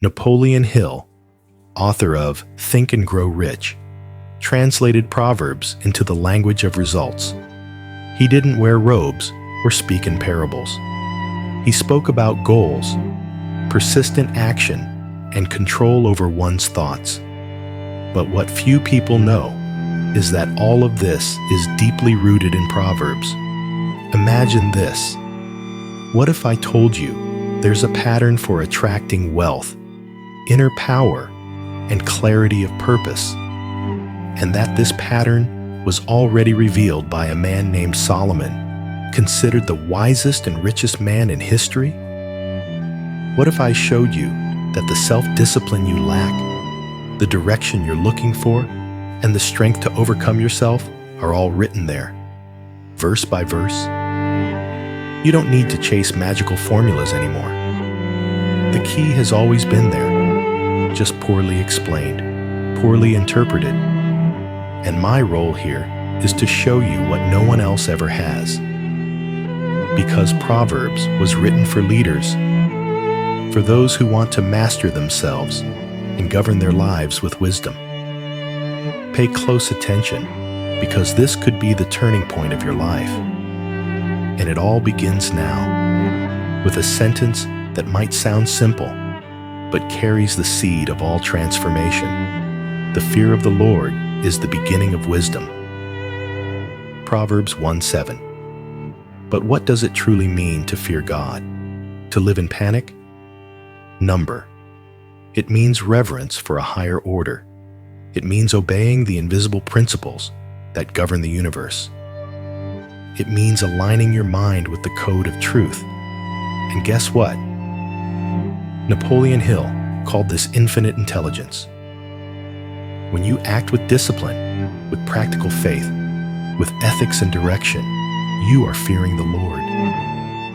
Napoleon Hill, author of Think and Grow Rich, translated Proverbs into the language of results. He didn't wear robes or speak in parables. He spoke about goals, persistent action, and control over one's thoughts. But what few people know is that all of this is deeply rooted in Proverbs. Imagine this. What if I told you there's a pattern for attracting wealth, inner power, and clarity of purpose, and that this pattern was already revealed by a man named Solomon, considered the wisest and richest man in history? What if I showed you that the self-discipline you lack, the direction you're looking for, and the strength to overcome yourself are all written there, verse by verse? You don't need to chase magical formulas anymore. The key has always been there, just poorly explained, poorly interpreted. And my role here is to show you what no one else ever has. Because Proverbs was written for leaders, for those who want to master themselves and govern their lives with wisdom. Pay close attention, because this could be the turning point of your life. And it all begins now, with a sentence that might sound simple, but carries the seed of all transformation. The fear of the Lord is the beginning of wisdom. Proverbs 1:7. But what does it truly mean to fear God? To live in panic? Number. It means reverence for a higher order. It means obeying the invisible principles that govern the universe. It means aligning your mind with the code of truth. And guess what? Napoleon Hill called this infinite intelligence. When you act with discipline, with practical faith, with ethics and direction, you are fearing the Lord.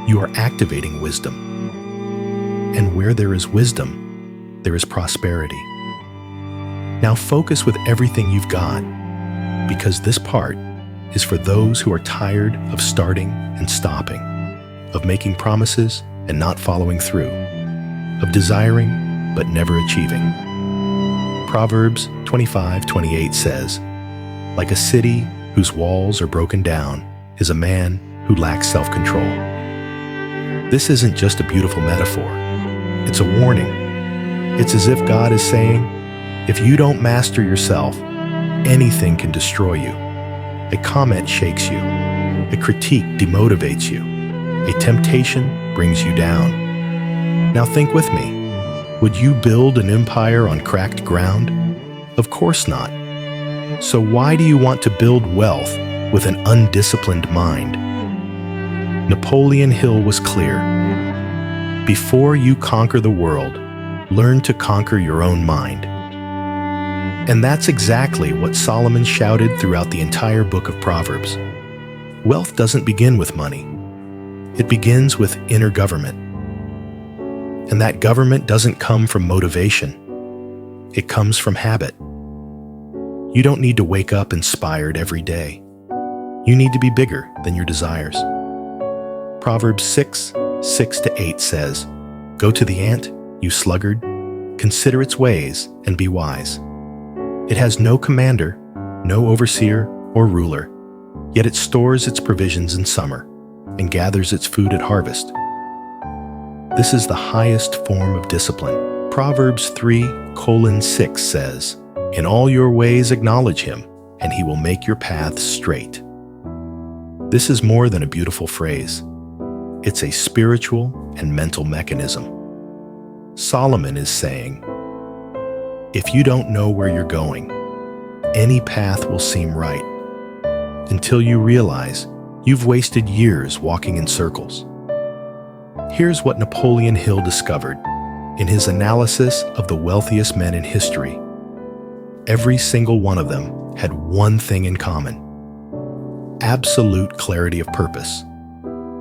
You are activating wisdom. And where there is wisdom, there is prosperity. Now focus with everything you've got, because this part is for those who are tired of starting and stopping, of making promises and not following through, of desiring but never achieving. Proverbs 25:28 says, "Like a city whose walls are broken down is a man who lacks self-control." This isn't just a beautiful metaphor. It's a warning. It's as if God is saying, if you don't master yourself, anything can destroy you. A comment shakes you. A critique demotivates you. A temptation brings you down. Now think with me. Would you build an empire on cracked ground? Of course not. So why do you want to build wealth with an undisciplined mind? Napoleon Hill was clear. Before you conquer the world, learn to conquer your own mind. And that's exactly what Solomon shouted throughout the entire book of Proverbs. Wealth doesn't begin with money. It begins with inner government. And that government doesn't come from motivation. It comes from habit. You don't need to wake up inspired every day. You need to be bigger than your desires. Proverbs 6:6-8 says, "Go to the ant, you sluggard, consider its ways and be wise. It has no commander, no overseer or ruler, yet it stores its provisions in summer and gathers its food at harvest." This is the highest form of discipline. Proverbs 3:6 says, "In all your ways acknowledge him, and he will make your paths straight." This is more than a beautiful phrase. It's a spiritual and mental mechanism. Solomon is saying, if you don't know where you're going, any path will seem right, until you realize you've wasted years walking in circles. Here's what Napoleon Hill discovered in his analysis of the wealthiest men in history. Every single one of them had one thing in common: absolute clarity of purpose.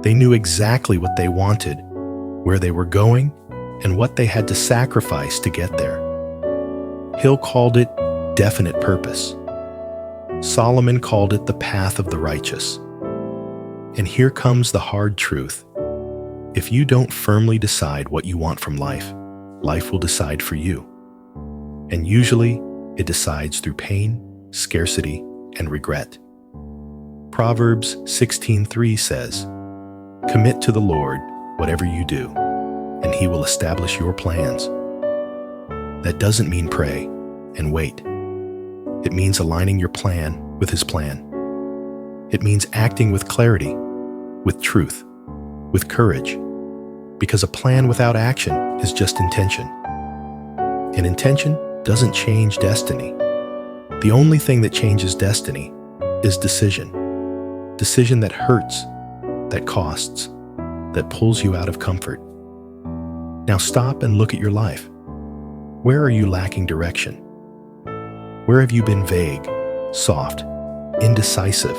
They knew exactly what they wanted, where they were going, and what they had to sacrifice to get there. Hill called it definite purpose. Solomon called it the path of the righteous. And here comes the hard truth. If you don't firmly decide what you want from life, life will decide for you. And usually, it decides through pain, scarcity, and regret. Proverbs 16:3 says, "Commit to the Lord whatever you do, and He will establish your plans." That doesn't mean pray and wait. It means aligning your plan with His plan. It means acting with clarity, with truth, with courage, because a plan without action is just intention. And intention doesn't change destiny. The only thing that changes destiny is decision. Decision that hurts, that costs, that pulls you out of comfort. Now stop and look at your life. Where are you lacking direction? Where have you been vague, soft, indecisive?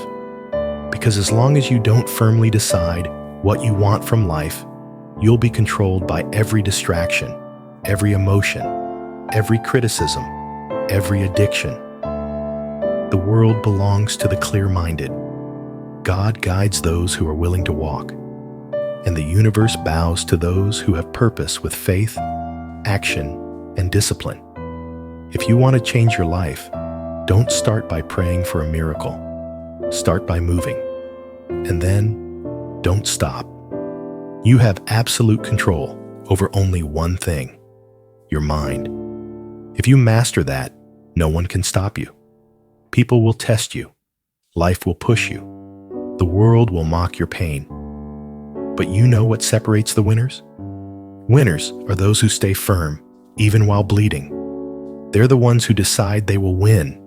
Because as long as you don't firmly decide what you want from life, you'll be controlled by every distraction, every emotion, every criticism, every addiction. The world belongs to the clear-minded. God guides those who are willing to walk, and the universe bows to those who have purpose with faith, action, and discipline. If you want to change your life, don't start by praying for a miracle. Start by moving. And then, don't stop. You have absolute control over only one thing: your mind. If you master that, no one can stop you. People will test you. Life will push you. The world will mock your pain. But you know what separates the winners? Winners are those who stay firm, even while bleeding. They're the ones who decide they will win,